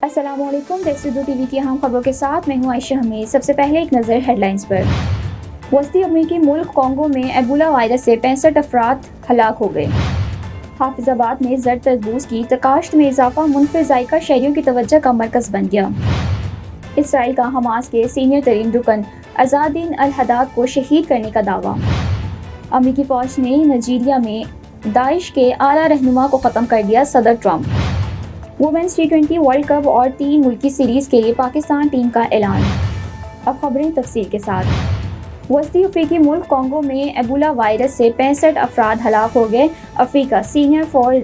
अस्सलाम वालेकुम। देसी टीवी की अहम खबरों के साथ मैं हूं आयशा हमीद। सबसे पहले एक नज़र हेडलाइंस पर। वस्ती अफ्रीकी मुल्क कॉन्गो में एबोला वायरस से 65 अफराद हलाक हो गए। हाफिजाबाद में जर्द तरबूज की काश्त में इजाफा मुनफिर जायका शहरियों की तवज्जो का मरकज़ बन गया। इसराइल का हमास के सीनियर तरीन रुकन अज़ादीन अल हद्दाद को शहीद करने का दावा। अमरीकी फ़ौज ने नाइजीरिया में दाइश के आला रहनुमा को ख़त्म कर दिया, सदर Trump. Women's T20 world cup और 3 मुल्की सीरीज़ के लिए पाकिस्तान टीम का ऐलान। अब खबरें तफसील के साथ। वस्ती अफ्रीकी मुल्क कॉन्गो में एबोला वायरस से 65 अफराद हलाक हो गए। अफ्रीका सीनियर फॉर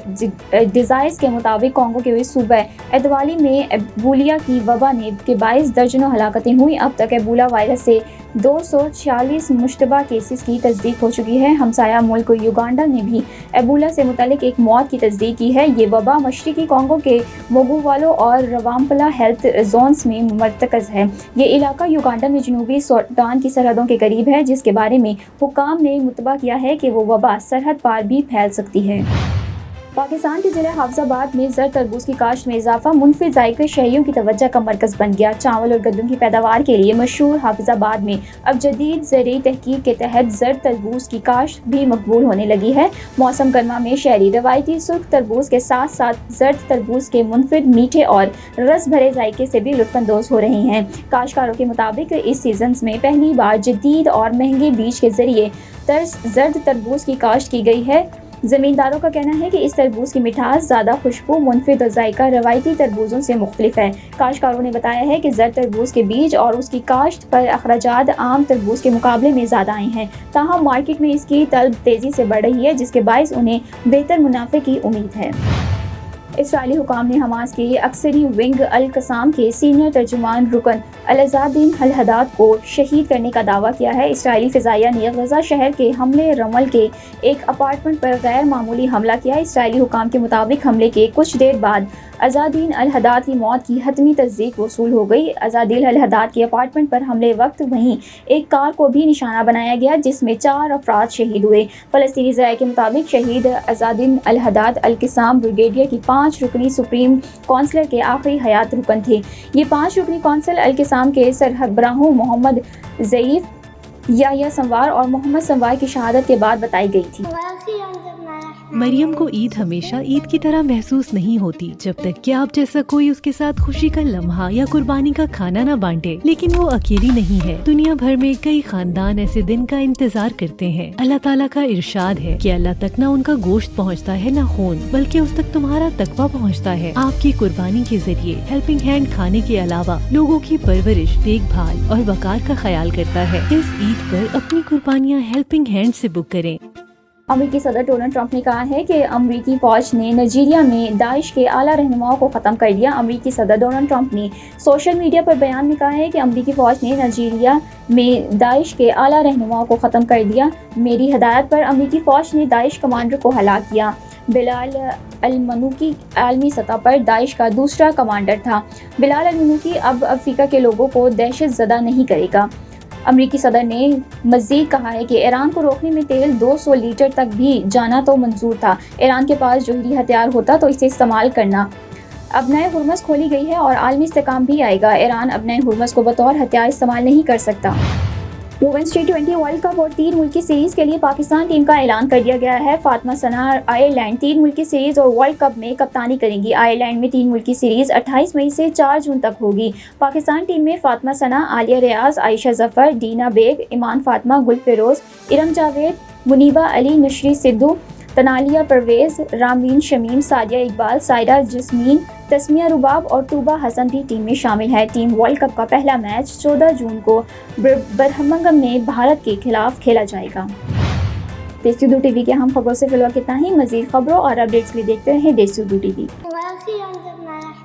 डिज़ाइस के मुताबिक कॉन्गो के सूबा एदवाली में एबोलिया की वबा ने के 22 दर्जनों हलाकतें हुई। अब तक एबोला वायरस से 246 मुश्तबा केसेस की तस्दीक हो चुकी है। हमसाया मुल्क युगांडा ने भी एबोला से मुतल्लिक एक मौत की तस्दीक की है। ये वबा मशरकी कॉन्गो के मोगुवालो और रवाम्पला हेल्थ जोन्स में मरतकज़ है। ये इलाका युगांडा में जनूबी सूडान की सरहदों के करीब है, जिसके बारे में हुक्काम ने मुतबा किया है कि वो वबा सरहद पार भी फैल सकती है। पाकिस्तान के ज़िला हाफिजाबाद में जर्द तरबूज की काश्त में इजाफा मुनफिर जायका शहरियों की तवज्जो का मरकज़ बन गया। चावल और गंदम की पैदावार के लिए मशहूर हाफिजाबाद में अब जदीद ज़रई तहकीक के तहत जर्द तरबूज की काश्त भी मकबूल होने लगी है। मौसम गर्मा में शहरी रवायती सुर्ख तरबूज के साथ साथ जर्द तरबूज के मुनफिर मीठे और रस भरे जायके से भी लुत्फ़अंदोज़ हो रहे हैं। काश्तकारों के मुताबिक इस सीज़न में पहली बार जदीद और महंगे बीज के ज़रिए जर्द तरबूज की काश्त की गई है। ज़मींदारों का कहना है कि इस तरबूज की मिठास ज़्यादा खुशबू, मुनफिद और जायका रवायती तरबूजों से मुख्तलिफ है। काश्तकारों ने बताया है कि जर्द तरबूज के बीज और उसकी काश्त पर अखराजात आम तरबूज के मुकाबले में ज़्यादा आए हैं। ताहम मार्केट में इसकी तलब तेज़ी से बढ़ रही है, जिसके बायस उन्हें बेहतर मुनाफे की उम्मीद है। इसराइली हुकाम ने हमास के अक्सरी विंग अल कसाम के सीनियर तर्जुमान रुकन अज़ादीन अल हद्दाद को शहीद करने का दावा किया है। इसराइली फ़िज़ाइया ने गज़ा शहर के हमले रमल के एक अपार्टमेंट पर गैर मामूली हमला किया। इसराइली हुकाम के मुताबिक हमले के कुछ देर बाद अज़ादीन अल हद्दाद की मौत की हतमी तस्दीक वसूल हो गई। अज़ादीन अल हद्दाद के अपार्टमेंट पर हमले वक्त वहीं एक कार को भी निशाना बनाया गया, जिसमें 4 अफराद शहीद हुए। फ़लस्तीनी ज़राए के मुताबिक शहीद अज़ादीन अल हद्दाद अल क़िसाम ब्रिगेडियर की 5 रुकनी सुप्रीम कौंसलर के आखिरी हयात रुकन थे। ये 5 रुकनी कौंसल अल क़िसाम के सरबराहों मोहम्मद ज़ईफ़, याह्या संवार और मोहम्मद संवार की शहादत के बाद बताई गई थी। मरियम को ईद हमेशा ईद की तरह महसूस नहीं होती जब तक कि आप जैसा कोई उसके साथ खुशी का लम्हा या कुर्बानी का खाना न बांटे। लेकिन वो अकेली नहीं है। दुनिया भर में कई खानदान ऐसे दिन का इंतजार करते हैं। अल्लाह ताला का इरशाद है कि अल्लाह तक न उनका गोश्त पहुँचता है न खून, बल्कि उस तक तुम्हारा तकवा पहुँचता है। आपकी कुर्बानी के जरिए हेल्पिंग हैंड खाने के अलावा लोगों की परवरिश, देखभाल और वकार का ख्याल करता है। इस ईद पर अपनी कुर्बानियाँ हेल्पिंग हैंड से बुक करें। अमेरिकी सदर डोनाल्ड ट्रंप ने कहा है कि अमेरिकी फ़ौज ने नाइजीरिया में दाइश के आला रहनुमाओं को ख़त्म कर दिया। अमेरिकी सदर डोनाल्ड ट्रंप ने सोशल मीडिया पर बयान में कहा है कि अमेरिकी फ़ौज ने नाइजीरिया में दाइश के आला रहनुमाओं को ख़त्म कर दिया। मेरी हदायत पर अमेरिकी फ़ौज ने दाइश कमांडर को हलाक किया। बिलाल अल-मनुकी आलमी सतह पर दाइश का दूसरा कमांडर था। बिलाल अल-मनुकी अब अफ्रीका के लोगों को दहशत ज़दा नहीं करेगा। अमेरिकी सदर ने मज़ीद कहा है कि ईरान को रोकने में तेल 200 लीटर तक भी जाना तो मंजूर था। ईरान के पास जोहरी हथियार होता तो इसे इस्तेमाल करना। अब नए हुर्मस खोली गई है और आलमी इस्तेहकाम भी आएगा। ईरान अब नए हुर्मस को बतौर हथियार इस्तेमाल नहीं कर सकता। वुमेन्स T20 वर्ल्ड कप और 3 मुल्की सीरीज़ के लिए पाकिस्तान टीम का ऐलान कर दिया गया है। फातिमा सना आयरलैंड 3 मुल्की सीरीज़ और वर्ल्ड कप में कप्तानी करेंगी। आयरलैंड में 3 मुल्की सीरीज़ 28 मई से 4 जून तक होगी। पाकिस्तान टीम में फातिमा सना, आलिया रियाज, आयशा जफ़र, डीना बेग, ईमान फातिमा, गुल फिरोज़, इरम जावेद, मुनीबा अली, नशरी सिद्धू, तनालिया परवेज़, रामीन शमीम, सादिया इकबाल, सायरा जस्मीन, तस्मिया रुबाब और तूबा हसन भी टीम में शामिल है। टीम वर्ल्ड कप का पहला मैच 14 जून को बर्मिंघम में भारत के खिलाफ खेला जाएगा। देसी उर्दू टीवी के अहम खबरों से फिलहाल कितना ही। मज़ीद खबरों और अपडेट्स के लिए देखते रहें देसी उर्दू टीवी।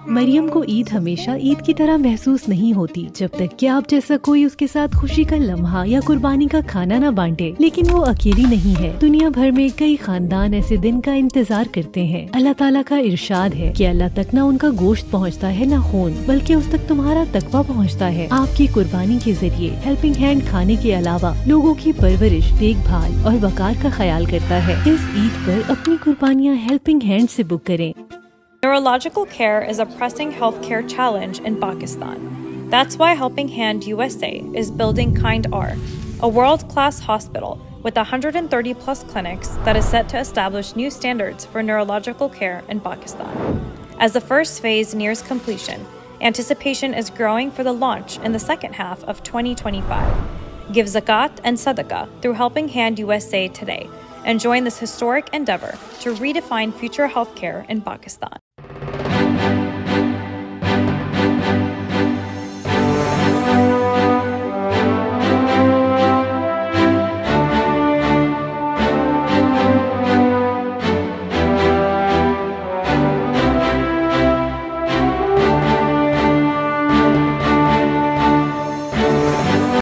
मरियम को ईद हमेशा ईद की तरह महसूस नहीं होती जब तक कि आप जैसा कोई उसके साथ खुशी का लम्हा या कुर्बानी का खाना न बांटे। लेकिन वो अकेली नहीं है। दुनिया भर में कई खानदान ऐसे दिन का इंतजार करते हैं। अल्लाह ताला का इरशाद है कि अल्लाह तक न उनका गोश्त पहुँचता है न खून, बल्कि उस तक तुम्हारा तकवा पहुँचता है। आपकी कुर्बानी के जरिए हेल्पिंग हैंड खाने के अलावा लोगों की परवरिश, देखभाल और वकार का ख्याल करता है। इस ईद पर अपनी कुर्बानियाँ हेल्पिंग हैंड से बुक करें। Neurological care is a pressing healthcare challenge in Pakistan. That's why Helping Hand USA is building Kind R, a world-class hospital with 130 plus clinics that is set to establish new standards for neurological care in Pakistan. As the first phase nears completion, anticipation is growing for the launch in the second half of 2025. Give zakat and sadaqah through Helping Hand USA today and join this historic endeavor to redefine future healthcare in Pakistan.